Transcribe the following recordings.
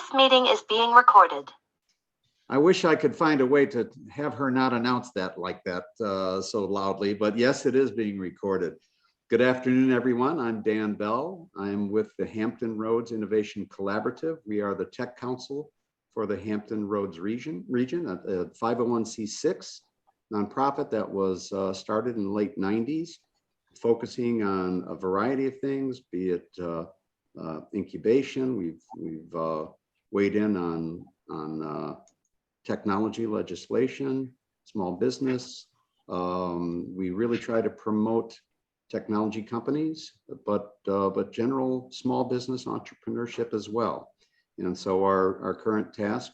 This meeting is being recorded. I wish I could find a way to have her not announce that like that so loudly, but yes, it is being recorded. Good afternoon, everyone. I'm Dan Bell. I'm with the Hampton Roads Innovation Collaborative. We are the tech council for the Hampton Roads region, a 501c6 nonprofit that was started in the late 90s, focusing on a variety of things, be it incubation. We've weighed in on technology legislation, small business. We really try to promote technology companies, but general small business entrepreneurship as well. And so our current task,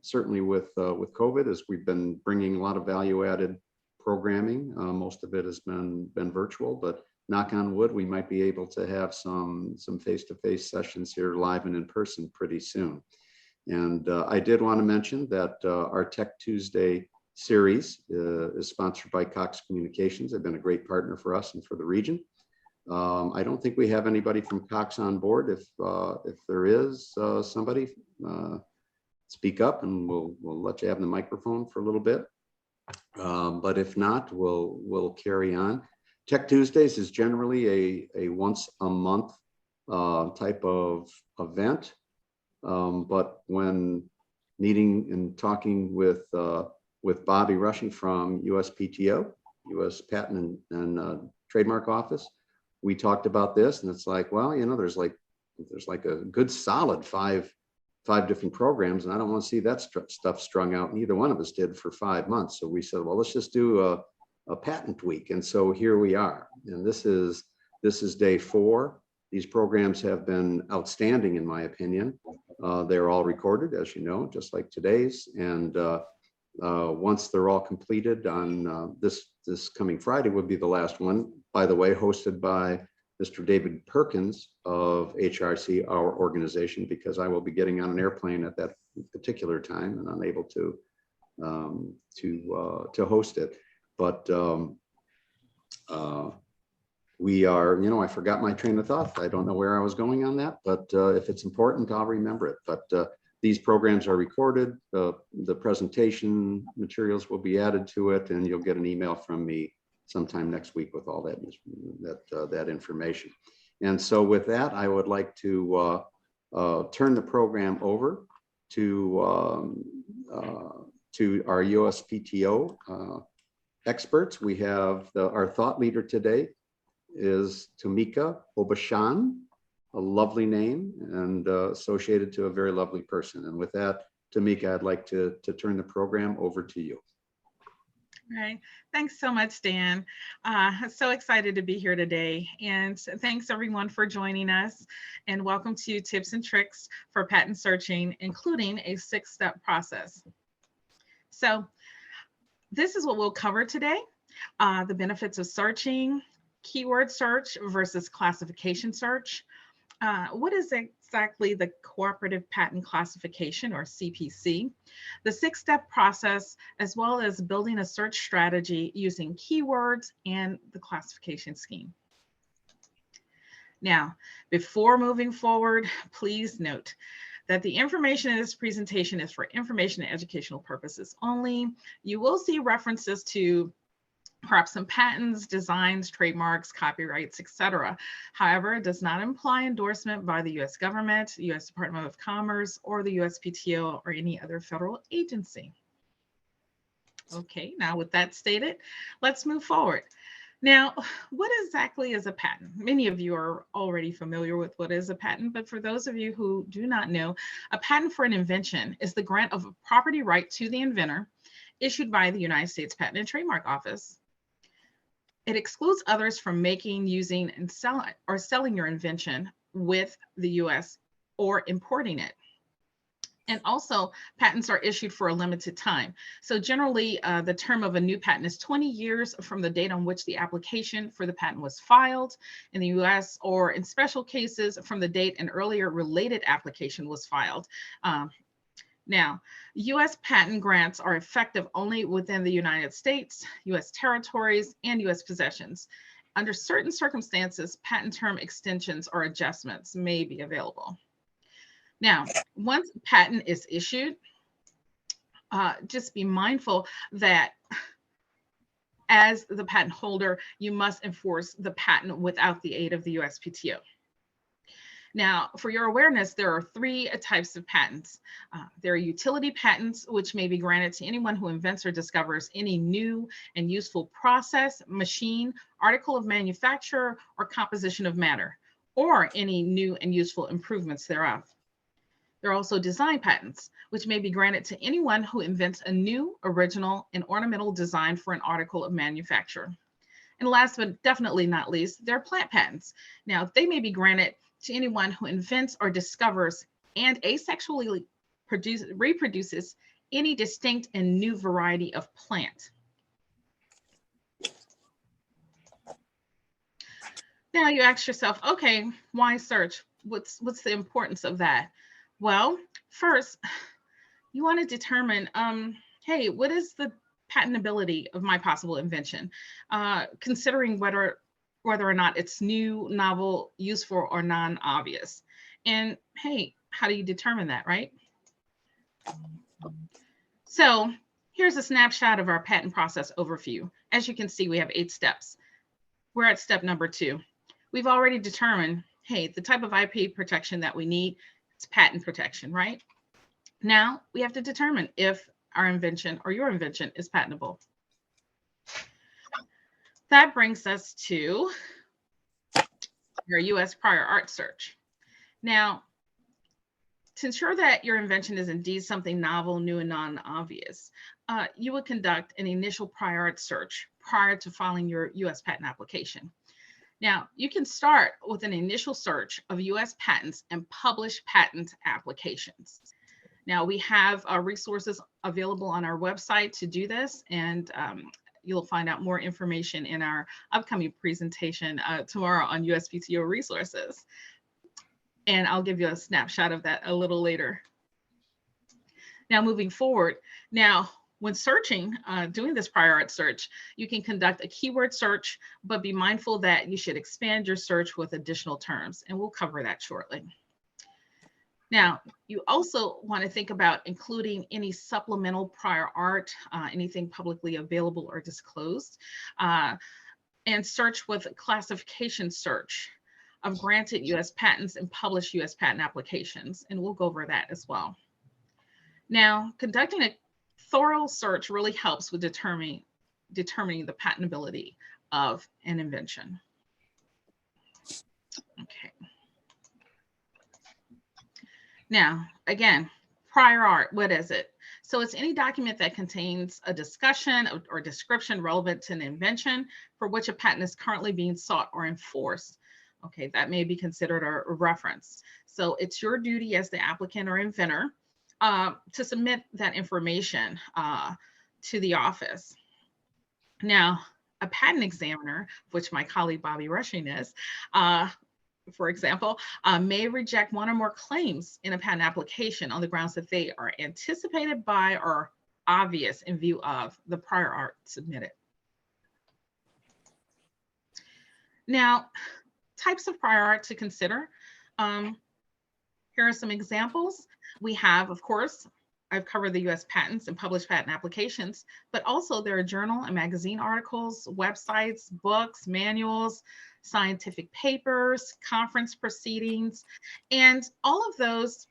certainly with COVID, is we've been bringing a lot of value-added programming. Most of it has been virtual, but knock on wood, we might be able to have some face-to-face sessions here live and in person pretty soon. And I did want to mention that our Tech Tuesday series is sponsored by Cox Communications. They've been a great partner for us and for the region. I don't think we have anybody from Cox on board. If there is somebody, speak up and we'll let you have the microphone for a little bit. But if not, we'll carry on. Tech Tuesdays is generally a once a month type of event. But when meeting and talking with Bobby Rushing from USPTO, US Patent and Trademark Office, we talked about this, and it's like, well, you know, there's like a good solid five different programs, and I don't want to see that stuff strung out. Neither one of us did for 5 months. So we said, well, let's just do a patent week. And so here we are, and this is day 4. These programs have been outstanding, in my opinion. They're all recorded, as you know, just like today's. And once they're all completed on this coming Friday would be the last one, by the way, hosted by Mr. David Perkins of HRC, our organization, because I will be getting on an airplane at that particular time and unable to host it. But we are, you know, I forgot my train of thought. I don't know where I was going on that, but if it's important, I'll remember it. But these programs are recorded. The presentation materials will be added to it, and you'll get an email from me sometime next week with all that information. And so with that, I would like to turn the program over to our USPTO experts. We have our thought leader today is Tamika Obashan, a lovely name and associated to a very lovely person. And with that, Tamika, I'd like to turn the program over to you. All right. Thanks so much, Dan. So excited to be here today. And thanks everyone for joining us. And welcome to Tips and Tricks for Patent Searching, including a 6-step process. So this is what we'll cover today. The benefits of searching, keyword search versus classification search. What is exactly the Cooperative Patent Classification, or CPC? The 6-step process, as well as building a search strategy using keywords and the classification scheme. Now, before moving forward, please note that the information in this presentation is for information and educational purposes only. You will see references to perhaps some patents, designs, trademarks, copyrights, etc. However, it does not imply endorsement by the US government, US Department of Commerce, or the USPTO, or any other federal agency. Okay, now with that stated, let's move forward. Now, what exactly is a patent? Many of you are already familiar with what is a patent, but for those of you who do not know, a patent for an invention is the grant of a property right to the inventor issued by the United States Patent and Trademark Office. It excludes others from making, using, and selling your invention with the US or importing it. And also, patents are issued for a limited time. So generally, the term of a new patent is 20 years from the date on which the application for the patent was filed in the US, or in special cases, from the date an earlier related application was filed. Now, US patent grants are effective only within the United States, US territories, and US possessions. Under certain circumstances, patent term extensions or adjustments may be available. Now, once a patent is issued, just be mindful that as the patent holder, you must enforce the patent without the aid of the USPTO. Now, for your awareness, there are three types of patents. There are utility patents, which may be granted to anyone who invents or discovers any new and useful process, machine, article of manufacture, or composition of matter, or any new and useful improvements thereof. There are also design patents, which may be granted to anyone who invents a new, original, and ornamental design for an article of manufacture. And last but definitely not least, there are plant patents. Now, they may be granted to anyone who invents or discovers and asexually reproduces any distinct and new variety of plant. Now you ask yourself, okay, why search? What's the importance of that? Well, first, you want to determine, hey, what is the patentability of my possible invention? Considering whether or not it's new, novel, useful, or non-obvious. And hey, how do you determine that, right? So here's a snapshot of our patent process overview. As you can see, we have 8 steps. We're at step number 2. We've already determined, hey, the type of IP protection that we need is patent protection, right? Now we have to determine if our invention or your invention is patentable. That brings us to your US prior art search. Now, to ensure that your invention is indeed something novel, new, and non-obvious, you would conduct an initial prior art search prior to filing your US patent application. Now, you can start with an initial search of US patents and published patent applications. Now, we have resources available on our website to do this, and you'll find out more information in our upcoming presentation tomorrow on USPTO resources. And I'll give you a snapshot of that a little later. Now, moving forward, when searching, doing this prior art search, you can conduct a keyword search, but be mindful that you should expand your search with additional terms, and we'll cover that shortly. Now, you also want to think about including any supplemental prior art, anything publicly available or disclosed, and search with a classification search of granted US patents and published US patent applications, and we'll go over that as well. Now, conducting a thorough search really helps with determining the patentability of an invention. Okay. Now, again, prior art, what is it? So it's any document that contains a discussion or description relevant to an invention for which a patent is currently being sought or enforced. Okay, that may be considered a reference. So it's your duty as the applicant or inventor to submit that information to the office. Now, a patent examiner, which my colleague Bobby Rushing is, for example, may reject one or more claims in a patent application on the grounds that they are anticipated by or obvious in view of the prior art submitted. Now, types of prior art to consider. Here are some examples. We have, of course, I've covered the US patents and published patent applications, but also there are journal and magazine articles, websites, books, manuals, scientific papers, conference proceedings, and all of those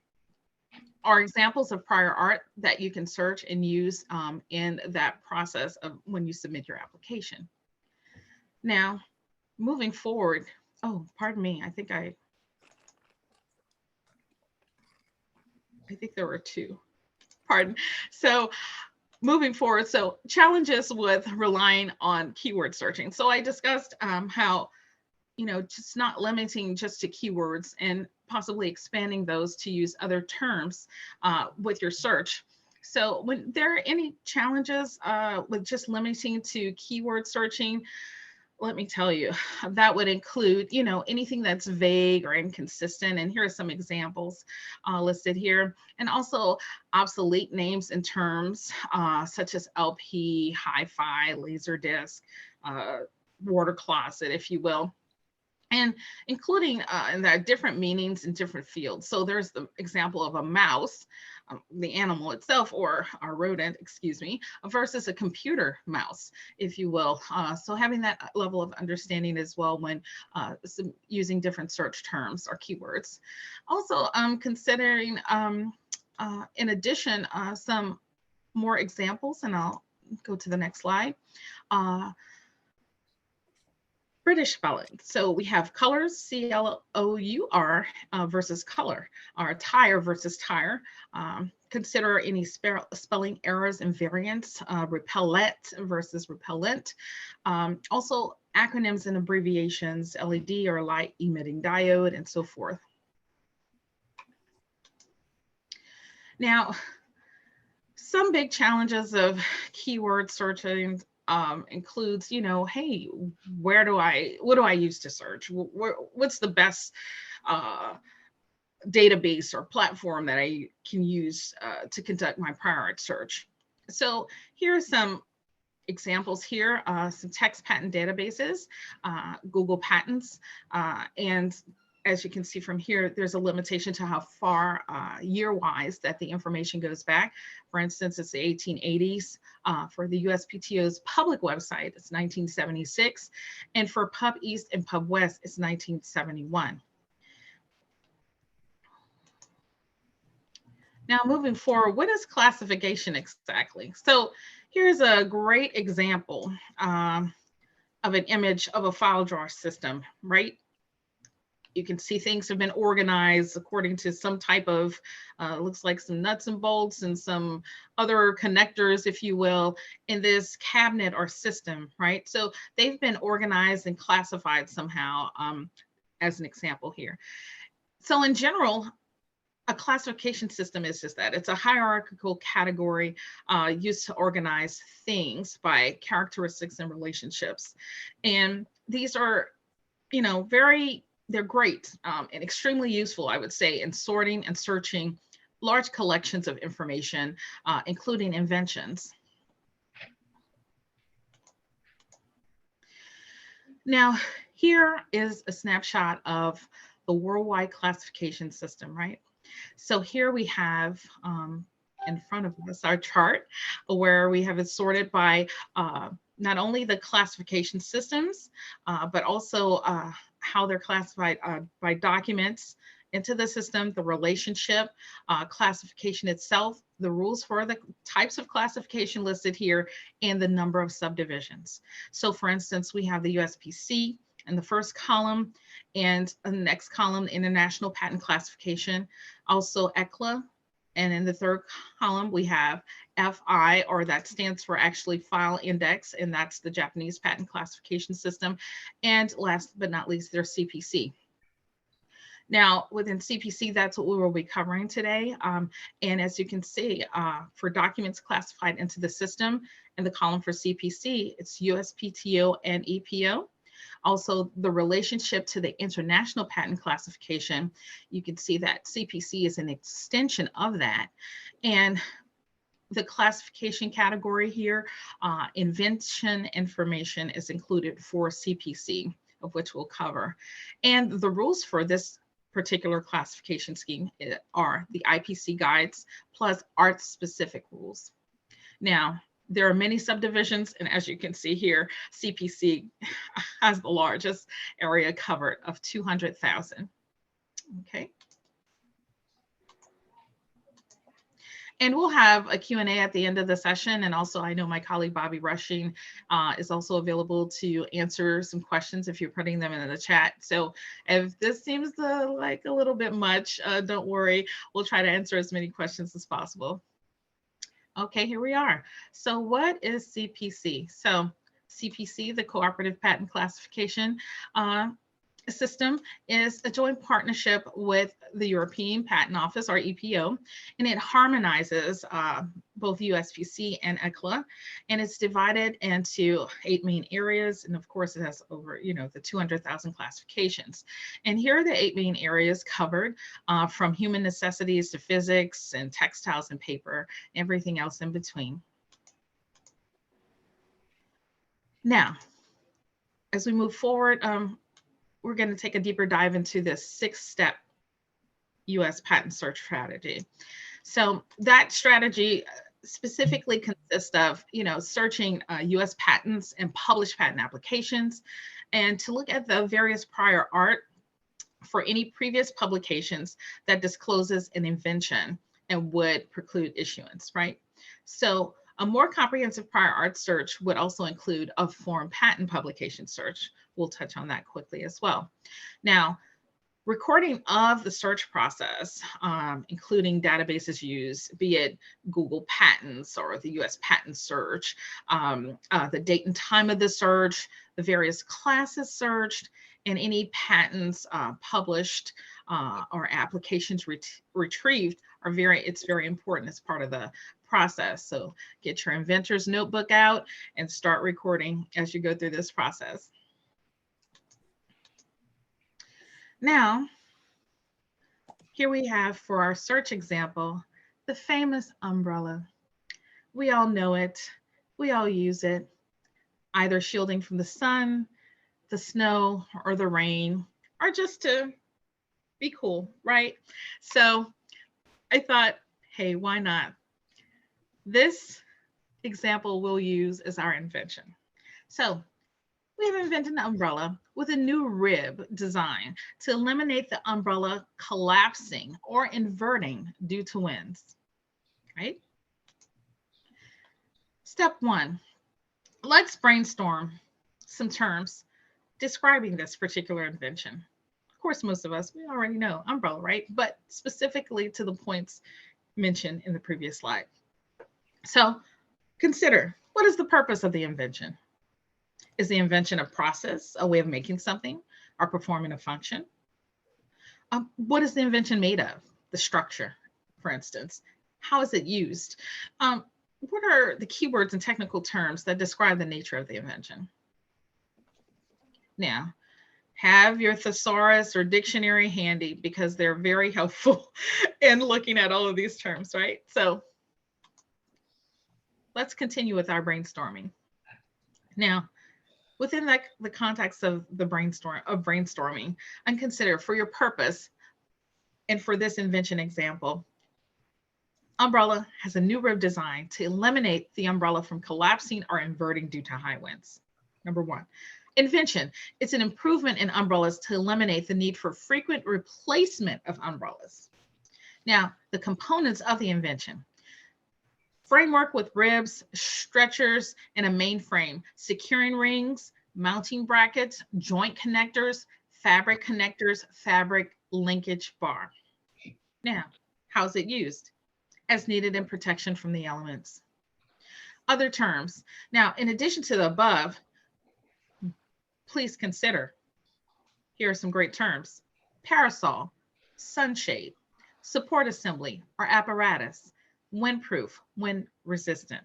are examples of prior art that you can search and use in that process of when you submit your application. Now, moving forward, oh, pardon me, I think there were 2. Pardon. So moving forward, so challenges with relying on keyword searching. So I discussed how, just not limiting just to keywords and possibly expanding those to use other terms with your search. So when there are any challenges with just limiting to keyword searching, let me tell you, that would include, anything that's vague or inconsistent. And here are some examples listed here. And also obsolete names and terms such as LP, hi-fi, laser disc, water closet, if you will. and including and there are different meanings in different fields. So there's the example of a mouse, the animal itself, or a rodent, excuse me, versus a computer mouse, if you will. So having that level of understanding as well when using different search terms or keywords. Also considering, in addition, some more examples, and I'll go to the next slide. British spelling. So we have colors, C-L-O-U-R versus color, or tire versus tire. Consider any spelling errors and variants, repellent versus repellent. Also acronyms and abbreviations, LED or light emitting diode, and so forth. Now, some big challenges of keyword searching includes, hey, what do I use to search? What's the best database or platform that I can use to conduct my prior search? So here are some examples here, some text patent databases, Google Patents, and as you can see from here, there's a limitation to how far year-wise that the information goes back. For instance, it's the 1880s. For the USPTO's public website, it's 1976. And for Pub East and Pub West, it's 1971. Now, moving forward, what is classification exactly? So here's a great example of an image of a file drawer system, right? You can see things have been organized according to some type of, looks like some nuts and bolts and some other connectors, if you will, in this cabinet or system, right? So they've been organized and classified somehow, as an example here. So in general, a classification system is just that. It's a hierarchical category used to organize things by characteristics and relationships. And these are, they're great and extremely useful, I would say, in sorting and searching large collections of information, including inventions. Now, here is a snapshot of the worldwide classification system, right? So here we have in front of us our chart where we have it sorted by not only the classification systems, but also how they're classified by documents into the system, the relationship, classification itself, the rules for the types of classification listed here, and the number of subdivisions. So for instance, we have the USPC in the first column, and in the next column, International Patent Classification, also ECLA. And in the third column, we have FI, or that stands for actually File Index, and that's the Japanese Patent Classification System. And last but not least, there's CPC. Now, within CPC, that's what we will be covering today. And as you can see, for documents classified into the system, in the column for CPC, it's USPTO and EPO. Also, the relationship to the international patent classification, you can see that CPC is an extension of that. And the classification category here, invention information is included for CPC, of which we'll cover. And the rules for this particular classification scheme are the IPC guides plus art-specific rules. Now, there are many subdivisions, and as you can see here, CPC has the largest area covered of 200,000. Okay. And we'll have a Q&A at the end of the session. And also, I know my colleague Bobby Rushing is also available to answer some questions if you're putting them in the chat. So if this seems like a little bit much, don't worry. We'll try to answer as many questions as possible. Okay, here we are. So what is CPC? So CPC, the Cooperative Patent Classification System, is a joint partnership with the European Patent Office, or EPO, and it harmonizes both USPC and ECLA, and it's divided into 8 main areas, and of course it has over, the 200,000 classifications. And here are the 8 main areas covered, from human necessities to physics and textiles and paper, everything else in between. Now, as we move forward, we're going to take a deeper dive into this 6-step US patent search strategy. So that strategy specifically consists of, searching US patents and published patent applications, and to look at the various prior art for any previous publications that discloses an invention and would preclude issuance, right? So a more comprehensive prior art search would also include a foreign patent publication search. We'll touch on that quickly as well. Now, recording of the search process, including databases used, be it Google Patents or the US Patent Search, the date and time of the search, the various classes searched, and any patents published or applications retrieved it's very important as part of the process. So get your inventor's notebook out and start recording as you go through this process. Now, here we have for our search example, the famous umbrella. We all know it, we all use it, either shielding from the sun, the snow, or the rain, or just to be cool, right? So I thought, hey, why not? This example we'll use as our invention. So we have invented an umbrella with a new rib design to eliminate the umbrella collapsing or inverting due to winds, right? Step 1, let's brainstorm some terms describing this particular invention. Of course, most of us, we already know umbrella, right? But specifically to the points mentioned in the previous slide. So consider, what is the purpose of the invention? Is the invention a process, a way of making something, or performing a function? What is the invention made of? The structure, for instance. How is it used? What are the keywords and technical terms that describe the nature of the invention? Now, have your thesaurus or dictionary handy because they're very helpful in looking at all of these terms, right? So let's continue with our brainstorming. Now, within the context of the brainstorming, and consider for your purpose and for this invention example, umbrella has a new rib design to eliminate the umbrella from collapsing or inverting due to high winds. Number 1. Invention, it's an improvement in umbrellas to eliminate the need for frequent replacement of umbrellas. Now, the components of the invention. Framework with ribs, stretchers, and a main frame, securing rings, mounting brackets, joint connectors, fabric linkage bar. Now, how's it used? As needed in protection from the elements. Other terms. Now, in addition to the above, please consider, here are some great terms: parasol, sunshade, support assembly or apparatus, windproof, wind resistant.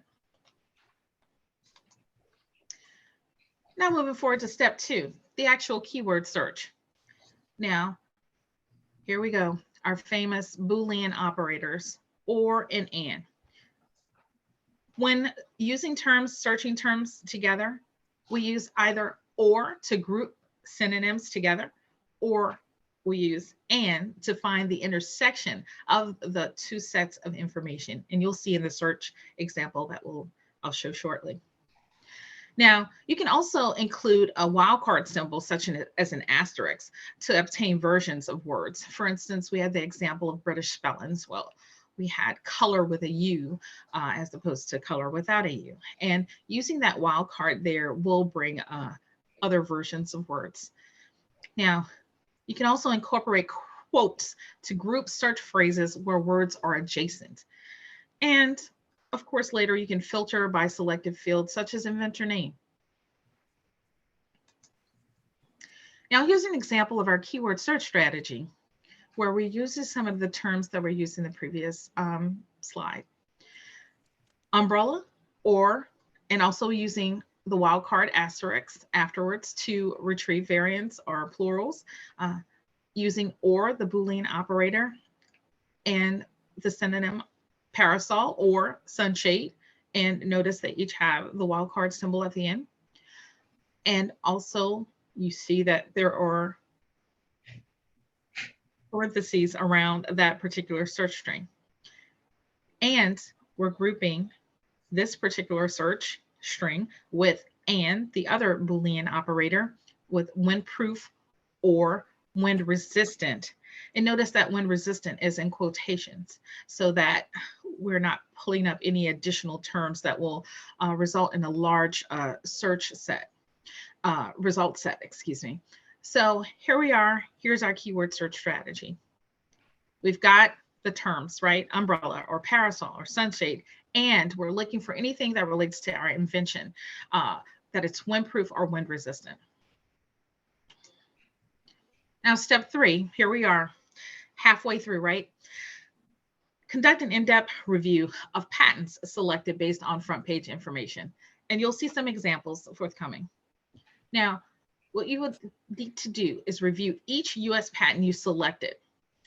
Now moving forward to step 2, the actual keyword search. Now, here we go, our famous Boolean operators, or and. When using terms, searching terms together, we use either or to group synonyms together, or we use and to find the intersection of the two sets of information. And you'll see in the search example that I'll show shortly. Now, you can also include a wildcard symbol such as an asterisk to obtain versions of words. For instance, we had the example of British spellings. Well, we had color with a U as opposed to color without a U. And using that wildcard there will bring other versions of words. Now, you can also incorporate quotes to group search phrases where words are adjacent. And of course, later you can filter by selected fields such as inventor name. Now, here's an example of our keyword search strategy where we use some of the terms that were used in the previous slide. Umbrella, or, and also using the wildcard asterisks afterwards to retrieve variants or plurals, using or, the Boolean operator, and the synonym parasol or sunshade, and notice they each have the wildcard symbol at the end. And also you see that there are parentheses around that particular search string. And we're grouping this particular search string with and the other Boolean operator with windproof or wind resistant. And notice that wind resistant is in quotations so that we're not pulling up any additional terms that will result in a large search set, result set, excuse me. So here we are. Here's our keyword search strategy. We've got the terms, right? Umbrella or parasol or sunshade, and we're looking for anything that relates to our invention, that it's windproof or wind resistant. Now, step 3, here we are, halfway through, right? Conduct an in-depth review of patents selected based on front page information. And you'll see some examples forthcoming. Now, what you would need to do is review each US patent you selected.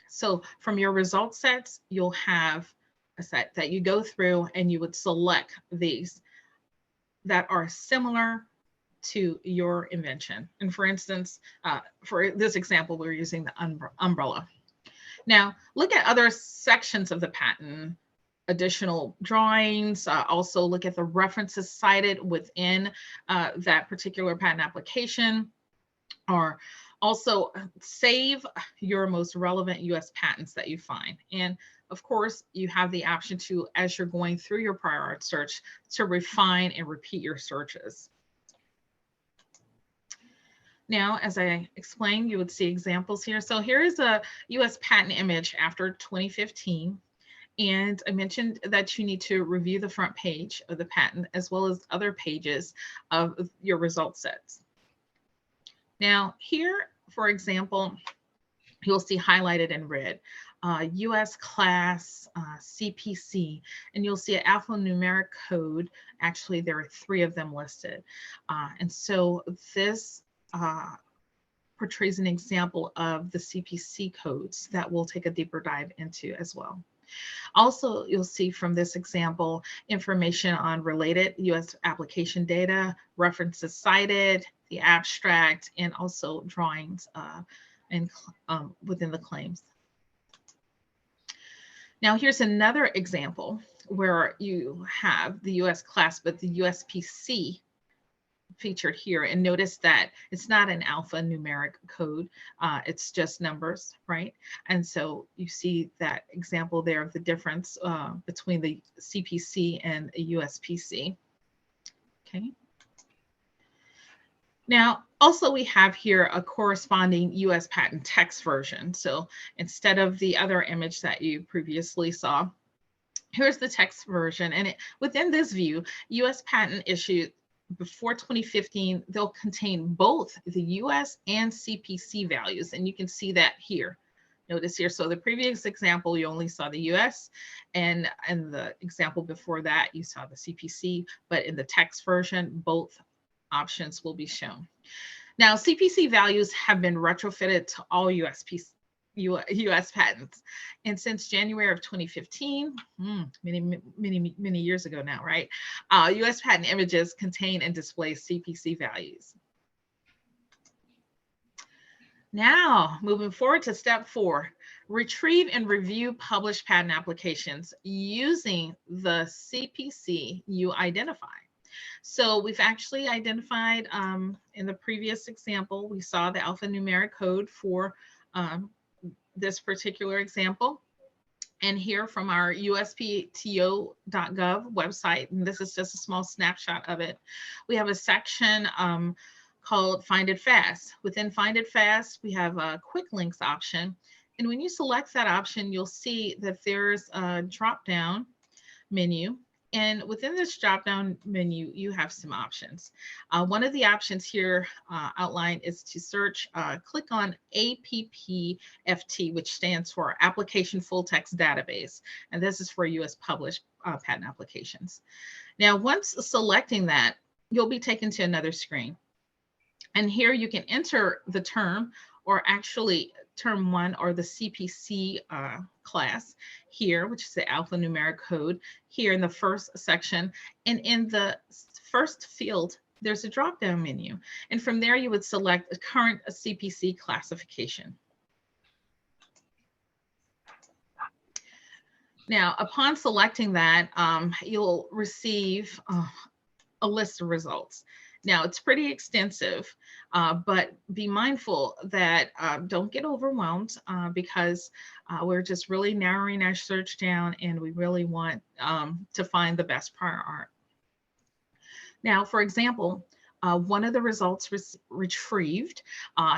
So from your result sets, you'll have a set that you go through and you would select these that are similar to your invention. And for instance, for this example, we're using the umbrella. Now, look at other sections of the patent, additional drawings, also look at the references cited within that particular patent application, or also save your most relevant US patents that you find. And of course, you have the option to, as you're going through your prior art search, to refine and repeat your searches. Now, as I explained, you would see examples here. So here is a US patent image after 2015. And I mentioned that you need to review the front page of the patent as well as other pages of your result sets. Now here, for example, you'll see highlighted in red, US class, CPC, and you'll see an alphanumeric code. Actually, there are 3 of them listed. And so this portrays an example of the CPC codes that we'll take a deeper dive into as well. Also, you'll see from this example information on related US application data, references cited, the abstract, and also drawings within the claims. Now, here's another example where you have the US class, but the USPC featured here, and notice that it's not an alphanumeric code, it's just numbers, right? And so you see that example there of the difference between the CPC and a USPC. Okay. Now, also we have here a corresponding US patent text version. So instead of the other image that you previously saw, here's the text version. And within this view, US patent issued before 2015, they'll contain both the US and CPC values. And you can see that here. Notice here, so the previous example, you only saw the US, and the example before that, you saw the CPC, but in the text version, both options will be shown. Now, CPC values have been retrofitted to all US patents. And since January of 2015, many years ago now, right? US patent images contain and display CPC values. Now, moving forward to step 4, retrieve and review published patent applications using the CPC you identify. So we've actually identified in the previous example, we saw the alphanumeric code for this particular example. And here from our USPTO.gov website, and this is just a small snapshot of it, we have a section called Find It Fast. Within Find It Fast, we have a quick links option. And when you select that option, you'll see that there's a drop-down menu. And within this drop-down menu, you have some options. One of the options here outlined is to search, click on APPFT, which stands for Application Full Text Database. And this is for US published patent applications. Now, once selecting that, you'll be taken to another screen. And here you can enter the term, or actually term 1 or the CPC class here, which is the alphanumeric code here in the first section. And in the first field, there's a drop-down menu. And from there, you would select a current CPC classification. Now, upon selecting that, you'll receive a list of results. Now, it's pretty extensive, but be mindful that don't get overwhelmed because we're just really narrowing our search down, and we really want to find the best prior art. Now, for example, one of the results retrieved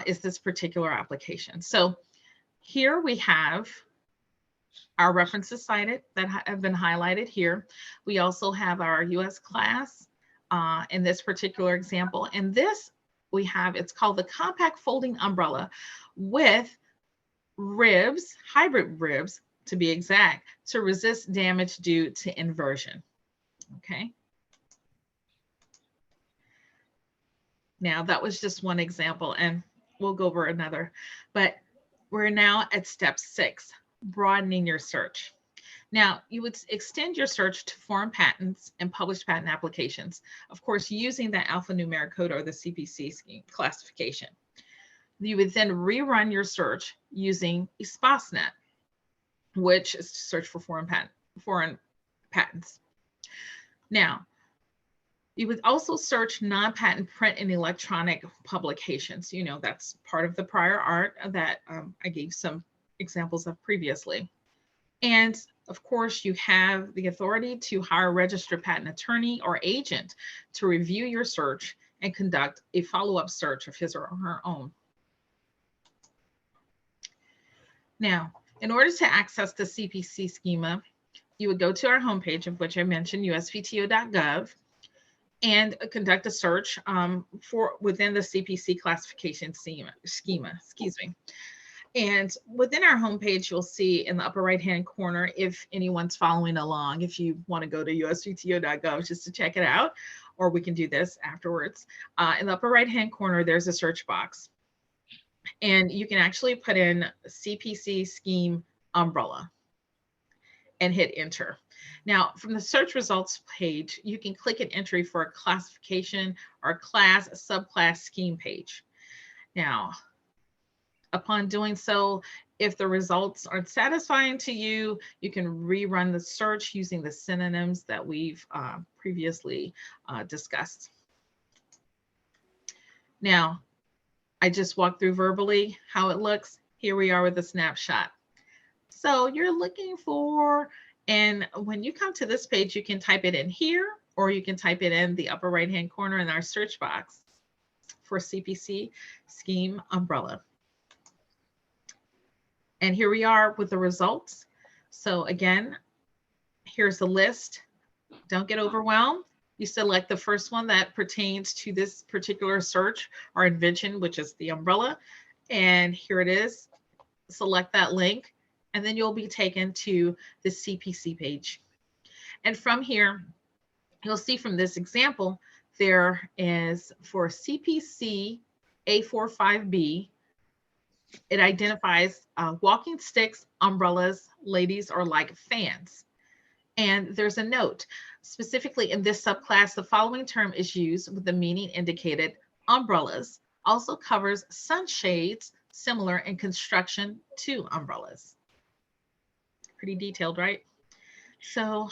is this particular application. So here we have our references cited that have been highlighted here. We also have our US class in this particular example. And this we have, it's called the compact folding umbrella with ribs, hybrid ribs to be exact, to resist damage due to inversion. Okay. Now that was just one example, and we'll go over another, but we're now at step 6, broadening your search. Now, you would extend your search to foreign patents and published patent applications, of course, using the alphanumeric code or the CPC scheme classification. You would then rerun your search using ESPASnet, which is to search for foreign patents. Now, you would also search non-patent print and electronic publications. You know, that's part of the prior art that I gave some examples of previously. And of course, you have the authority to hire a registered patent attorney or agent to review your search and conduct a follow-up search of his or her own. Now, in order to access the CPC schema, you would go to our homepage, of which I mentioned, USPTO.gov, and conduct a search for within the CPC classification schema, excuse me. And within our homepage, you'll see in the upper right-hand corner, if anyone's following along, if you want to go to USPTO.gov just to check it out, or we can do this afterwards. In the upper right-hand corner, there's a search box. And you can actually put in CPC scheme umbrella and hit enter. Now, from the search results page, you can click an entry for a classification or class, subclass scheme page. Now, upon doing so, if the results aren't satisfying to you, you can rerun the search using the synonyms that we've previously discussed. Now, I just walked through verbally how it looks. Here we are with a snapshot. So you're looking for, and when you come to this page, you can type it in here, or you can type it in the upper right-hand corner in our search box for CPC scheme umbrella. And here we are with the results. So again, here's the list. Don't get overwhelmed. You select the first one that pertains to this particular search or invention, which is the umbrella. And here it is. Select that link, and then you'll be taken to the CPC page. And from here, you'll see from this example, there is for CPC A45B, it identifies walking sticks, umbrellas, ladies, or like fans. And there's a note, specifically in this subclass, the following term is used with the meaning indicated. Umbrellas also covers sunshades similar in construction to umbrellas. Pretty detailed, right? So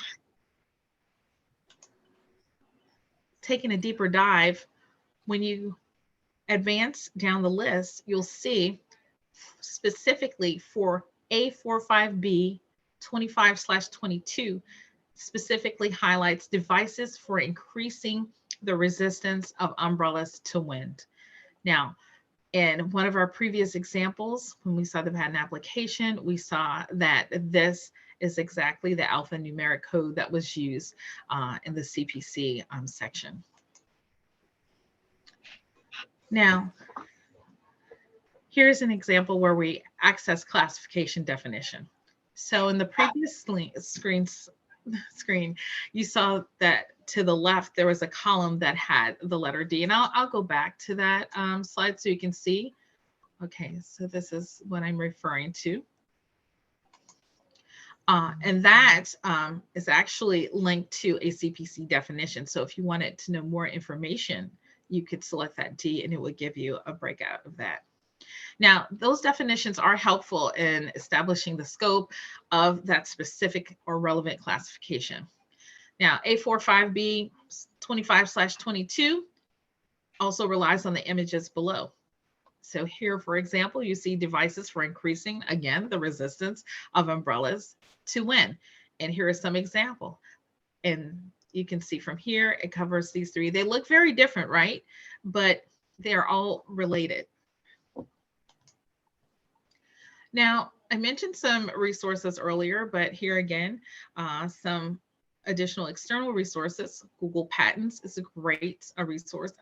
taking a deeper dive, when you advance down the list, you'll see specifically for A45B 25/22 specifically highlights devices for increasing the resistance of umbrellas to wind. Now, in one of our previous examples, when we saw the patent application, we saw that this is exactly the alphanumeric code that was used in the CPC section. Now, here's an example where we access classification definition. So in the previous screen, you saw that to the left, there was a column that had the letter D. And I'll go back to that slide so you can see. Okay, so this is what I'm referring to. And that is actually linked to a CPC definition. So if you wanted to know more information, you could select that D and it would give you a breakout of that. Now, those definitions are helpful in establishing the scope of that specific or relevant classification. Now, A45B 25/22 also relies on the images below. So here, for example, you see devices for increasing, again, the resistance of umbrellas to wind. And here is some example. And you can see from here, it covers these three. They look very different, right? But they're all related. Now, I mentioned some resources earlier, but here again, some additional external resources. Google Patents is a great resource.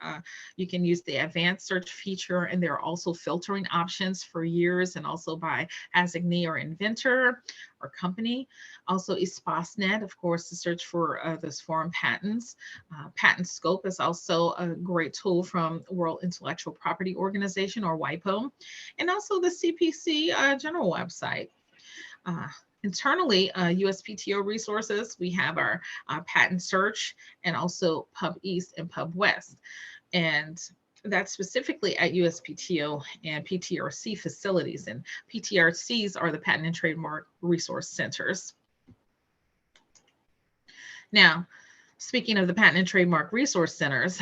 You can use the advanced search feature, and there are also filtering options for years and also by assignee or inventor or company. Also ESPASnet, of course, to search for those foreign patents. Patent Scope is also a great tool from World Intellectual Property Organization, or WIPO, and also the CPC general website. Internally, USPTO resources, we have our patent search and also Pub East and Pub West. And that's specifically at USPTO and PTRC facilities. And PTRCs are the Patent and Trademark Resource Centers. Now, speaking of the Patent and Trademark Resource Centers,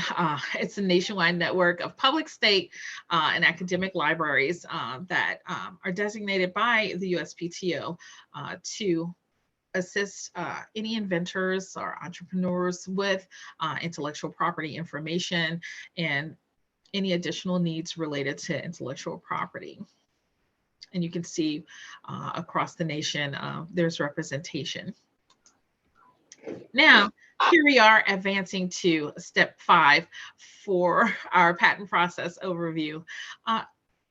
it's a nationwide network of public, state, and academic libraries that are designated by the USPTO to assist any inventors or entrepreneurs with intellectual property information and any additional needs related to intellectual property. And you can see across the nation, there's representation. Now, here we are advancing to step 5 for our patent process overview.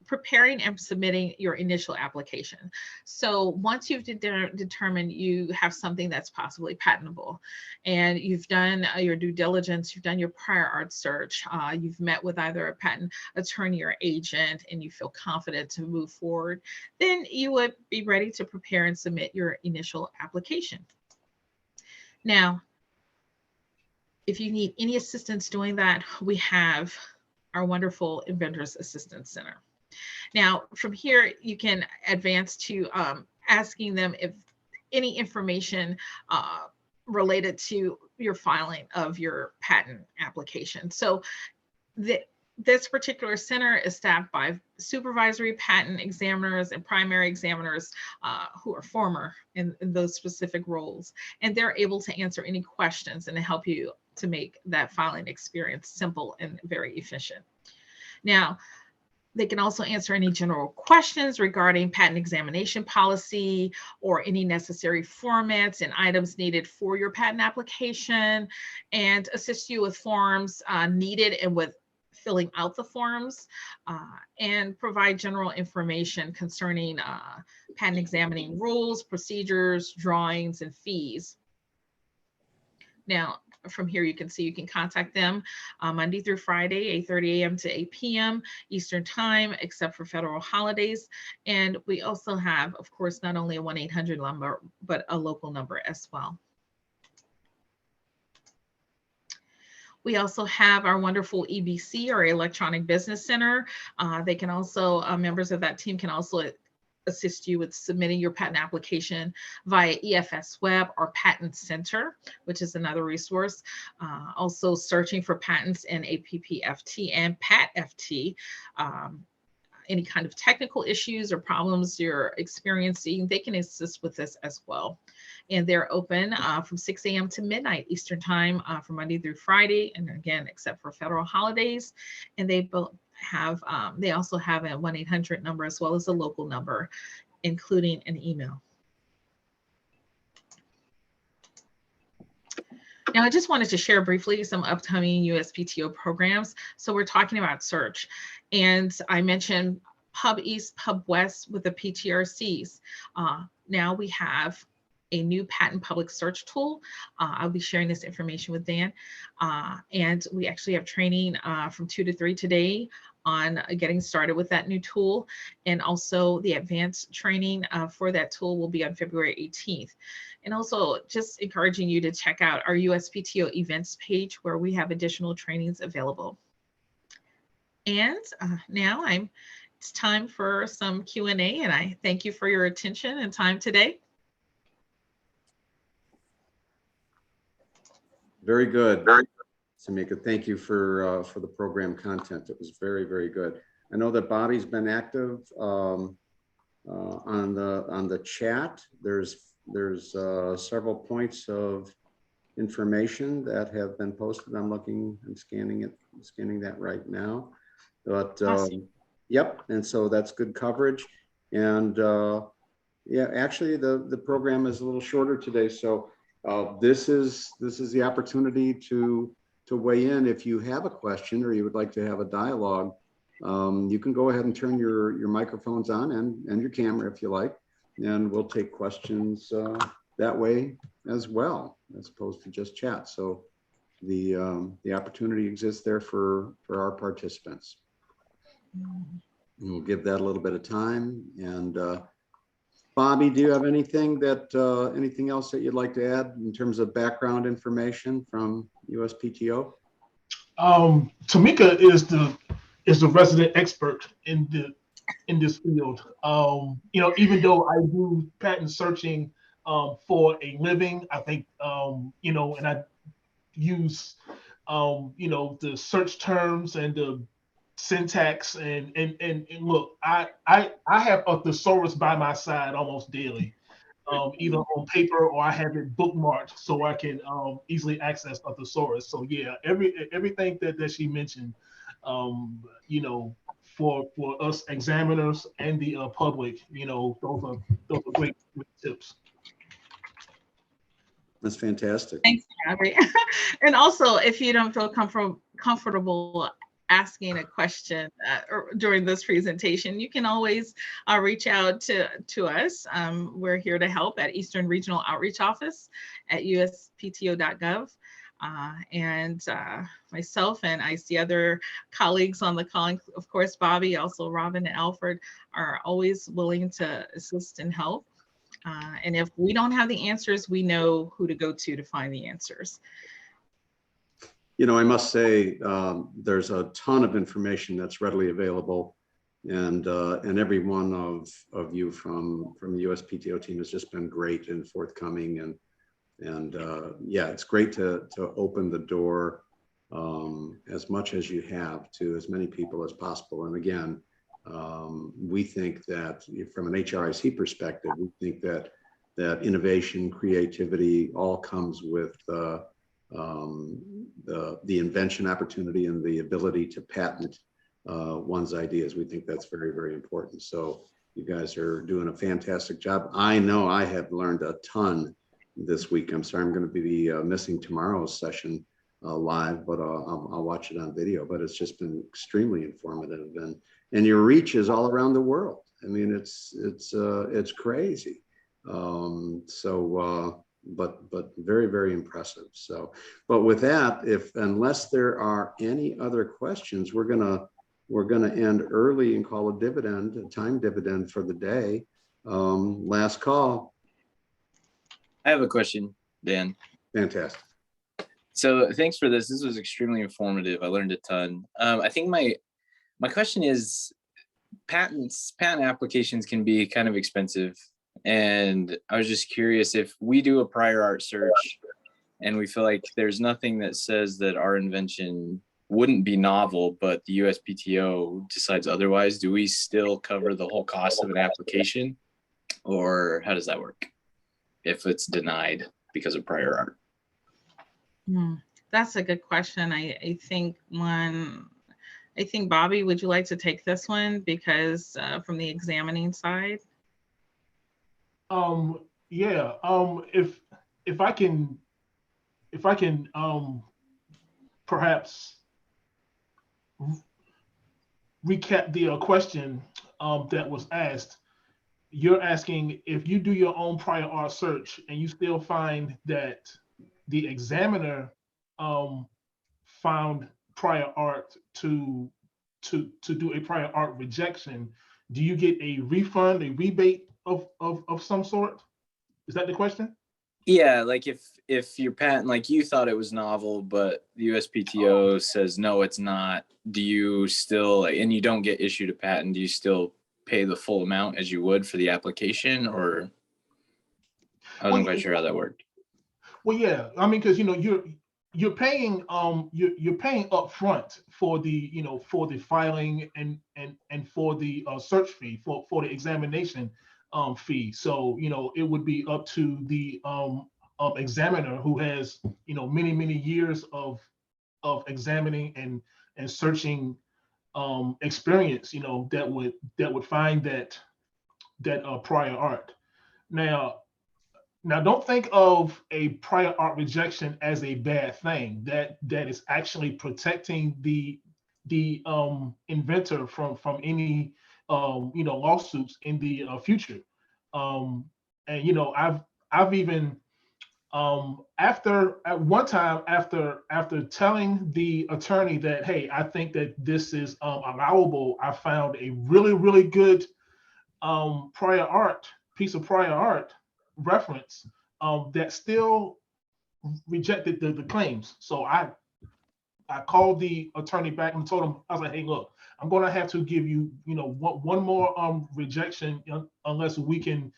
Preparing and submitting your initial application. So once you've determined you have something that's possibly patentable, and you've done your due diligence, you've done your prior art search, you've met with either a patent attorney or agent, and you feel confident to move forward, then you would be ready to prepare and submit your initial application. Now, if you need any assistance doing that, we have our wonderful Inventors Assistance Center. Now, from here, you can advance to asking them if any information related to your filing of your patent application. So this particular center is staffed by supervisory patent examiners and primary examiners who are former in those specific roles. And they're able to answer any questions and to help you to make that filing experience simple and very efficient. Now, they can also answer any general questions regarding patent examination policy or any necessary formats and items needed for your patent application, and assist you with forms needed and with filling out the forms, and provide general information concerning patent examining rules, procedures, drawings, and fees. Now, from here, you can see you can contact them Monday through Friday, 8:30 a.m. to 8 p.m. Eastern Time, except for federal holidays. And we also have, of course, not only a 1-800 number, but a local number as well. We also have our wonderful EBC, or Electronic Business Center. They can also, members of that team can also assist you with submitting your patent application via EFS Web or Patent Center, which is another resource. Also searching for patents in APPFT and PAT-FT. Any kind of technical issues or problems you're experiencing, they can assist with this as well. And they're open from 6 a.m. to midnight Eastern Time from Monday through Friday, and again, except for federal holidays. And they both have, they also have a 1-800 number as well as a local number, including an email. Now, I just wanted to share briefly some upcoming USPTO programs. So we're talking about search, and I mentioned Pub East, Pub West with the PTRCs. Now we have a new patent public search tool. I'll be sharing this information with Dan. And we actually have training from 2 to 3 today on getting started with that new tool. And also the advanced training for that tool will be on February 18th. And also just encouraging you to check out our USPTO events page where we have additional trainings available. And now I'm it's time for some Q&A, and I thank you for your attention and time today. Very good. Samika, thank you for the program content. It was very, very good. I know that Bobby's been active on the chat. There's several points of information that have been posted. I'm scanning that right now. But yep, and so that's good coverage. And yeah, actually the program is a little shorter today, so this is the opportunity to weigh in. If you have a question or you would like to have a dialogue, you can go ahead and turn your microphones on and your camera if you like, and we'll take questions that way as well, as opposed to just chat. So the opportunity exists there for our participants. And we'll give that a little bit of time. And Bobby, do you have anything else that you'd like to add in terms of background information from USPTO? Tamika is the resident expert in this field. You know, even though I do patent searching for a living, I think you know, and I use you know, the search terms and the syntax and look, I have a thesaurus by my side almost daily, either on paper or I have it bookmarked so I can easily access a thesaurus. So yeah, everything that she mentioned, you know, for us examiners and the public, you know, those are great tips. That's fantastic. Thanks, Gabby. And also, if you don't feel comfortable asking a question during this presentation, you can always reach out to us. We're here to help at Eastern Regional Outreach Office at uspto.gov. And myself and I see other colleagues on the call, of course, Bobby, also Robin and Alfred, are always willing to assist and help. And if we don't have the answers, we know who to go to find the answers. You know, I must say, there's a ton of information that's readily available, and every one of you from the USPTO team has just been great and forthcoming, and yeah, it's great to open the door as much as you have to as many people as possible. And again, we think that from an HRIC perspective, we think that innovation, creativity all comes with the invention opportunity and the ability to patent one's ideas. We think that's very, very important. So you guys are doing a fantastic job. I know I have learned a ton this week. I'm sorry, I'm going to be missing tomorrow's session live, but I'll watch it on video. But it's just been extremely informative, and your reach is all around the world. I mean, it's crazy. But very, very impressive. So, but with that, unless there are any other questions, we're gonna end early and call a time dividend for the day. Last call. I have a question, Dan. Fantastic. So thanks for this. This was extremely informative. I learned a ton. I think my question is, patent applications can be kind of expensive. And I was just curious, if we do a prior art search and we feel like there's nothing that says that our invention wouldn't be novel, but the USPTO decides otherwise, do we still cover the whole cost of an application? Or how does that work if it's denied because of prior art? That's a good question. I think Bobby, would you like to take this one, because from the examining side? Yeah. If I can perhaps recap the question that was asked. You're asking, if you do your own prior art search and you still find that the examiner found prior art to do a prior art rejection, do you get a refund, a rebate of some sort? Is that the question? Yeah, like if your patent, like you thought it was novel, but the USPTO says no, it's not. Do you still, and you don't get issued a patent, do you still pay the full amount as you would for the application, or I Well, wasn't quite sure how that worked. well, yeah. I mean, because you're paying you're paying upfront for the for the filing and for the search fee for the examination fee. So it would be up to the examiner who has many years of examining and searching experience. That would find that prior art. Now, don't think of a prior art rejection as a bad thing. That is actually protecting the inventor from any lawsuits in the future. And I've even after at one time after telling the attorney that, hey, I think that this is allowable, I found a really good prior art piece of prior art reference that still rejected the claims. So I called the attorney back and told him, I was like, hey, look, I'm going to have to give you, one more rejection unless we can,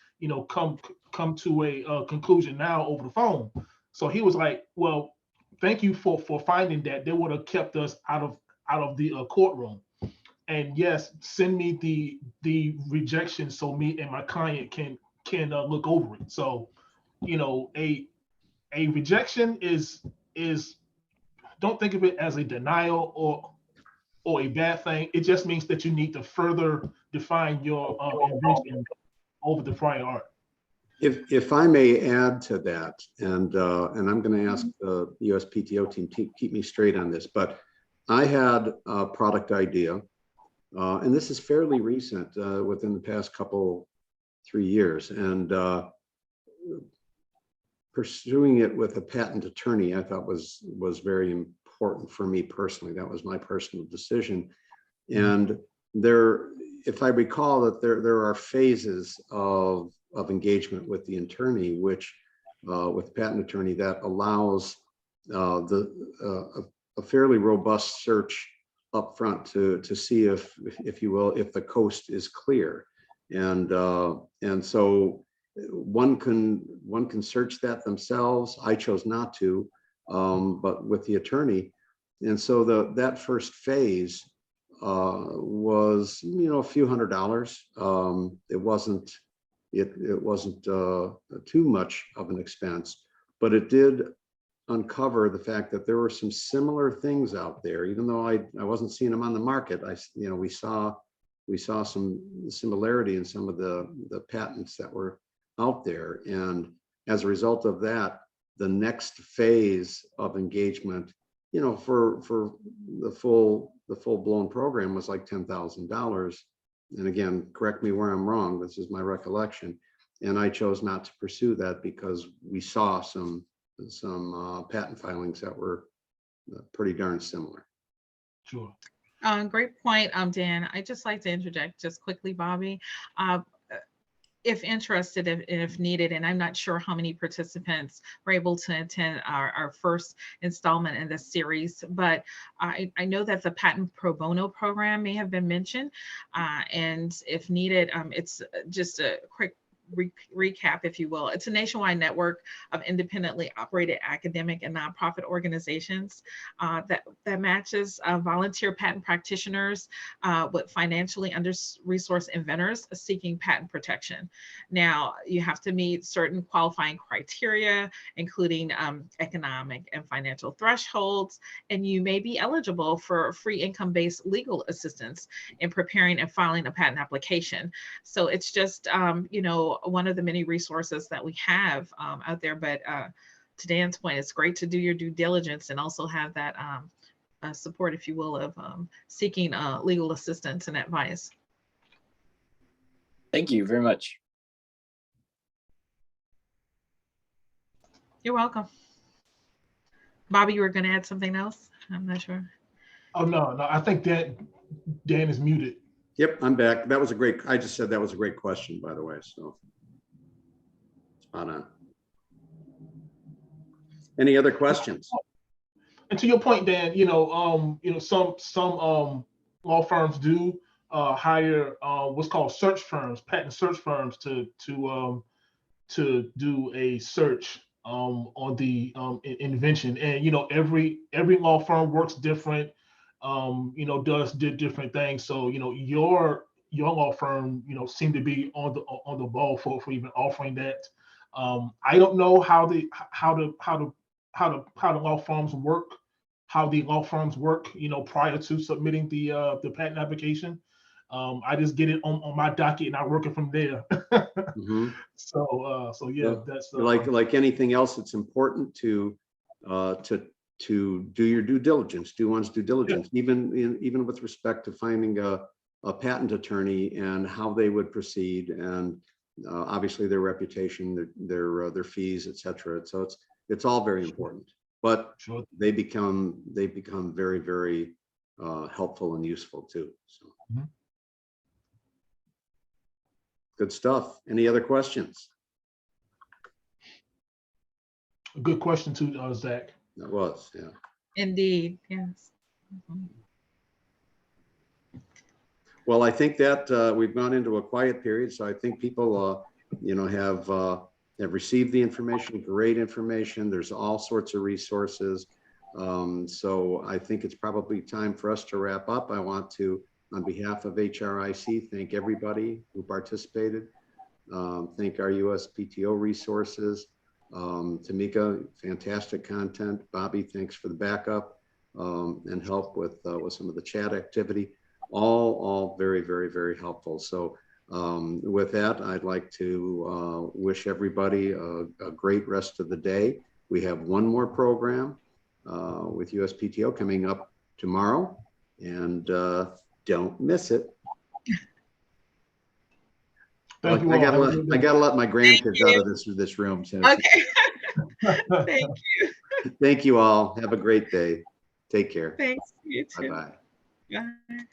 come to a conclusion now over the phone. So he was like, well, thank you for finding that. They would have kept us out of the courtroom. And yes, send me the rejection so me and my client can look over it. So, a rejection is don't think of it as a denial or a bad thing. It just means that you need to further define your invention over the prior art. If I may add to that, and I'm going to ask the USPTO team to keep me straight on this, but I had a product idea, and this is fairly recent, within the past 3 years, and pursuing it with a patent attorney, I thought was very important for me personally. That was my personal decision, and if I recall, that there are phases of engagement with the attorney, which with the patent attorney, that allows a fairly robust search up front to see if you will, if the coast is clear, and so one can search that themselves. I chose not to, but with the attorney, and so that first phase was a few $100s. It wasn't too much of an expense, but it did uncover the fact that there were some similar things out there, even though I wasn't seeing them on the market. We saw some similarity in some of the patents that were out there, and as a result of that, the next phase of engagement, for the full-blown program was like $10,000. And again, correct me where I'm wrong, this is my recollection, and I chose not to pursue that because we saw some patent filings that were pretty darn similar. Sure. Great point, Dan. I'd just like to interject just quickly, Bobby. If interested, if needed, and I'm not sure how many participants were able to attend our first installment in this series, but I know that the patent pro bono program may have been mentioned, and if needed, it's just a quick recap, if you will. It's a nationwide network of independently operated academic and nonprofit organizations that matches volunteer patent practitioners with financially under-resourced inventors seeking patent protection. Now, you have to meet certain qualifying criteria, including economic and financial thresholds, and you may be eligible for free income-based legal assistance in preparing and filing a patent application. So it's just, one of the many resources that we have out there. But to Dan's point, it's great to do your due diligence and also have that support, if you will, of seeking legal assistance and advice. Thank you very much. You're welcome. Bobby, you were going to add something else? I'm not sure. Oh, no, I think Dan is muted. Yep, I'm back. That was I just said that was a great question, by the way, so spot on. Any other questions? And to your point, Dan, some law firms do hire what's called search firms, patent search firms, to do a search on the invention. And every law firm works different, does different things. So your law firm seem to be on the ball for even offering that. I don't know how the law firms work, prior to submitting the patent application. I just get it on my docket and I work it from there. Mhm. So yeah, Well, that's like anything else, it's important to do your due diligence, do one's due diligence, even with respect to finding a patent attorney and how they would proceed, and obviously their reputation, their fees, etc. So it's all very important, but sure. they become very, very helpful and useful too. So. Mhm. Good stuff. Any other questions? Good question too, Zach. That was, yeah. Indeed, yes. Mhm. Well, I think that we've gone into a quiet period, so I think people, have received the information, great information. There's all sorts of resources. So I think it's probably time for us to wrap up. I want to, on behalf of HRIC, thank everybody who participated. Thank our USPTO resources. Tamika, fantastic content. Bobby, thanks for the backup and help with some of the chat activity. All very, very, very helpful. So with that, I'd like to wish everybody a great rest of the day. We have one more program with USPTO coming up tomorrow, and don't miss it. Thank you I all. gotta let my grandkids out of this room. So Okay. Thank you. thank you all. Have a great day. Take care. Thanks. You too. Bye-bye. Bye.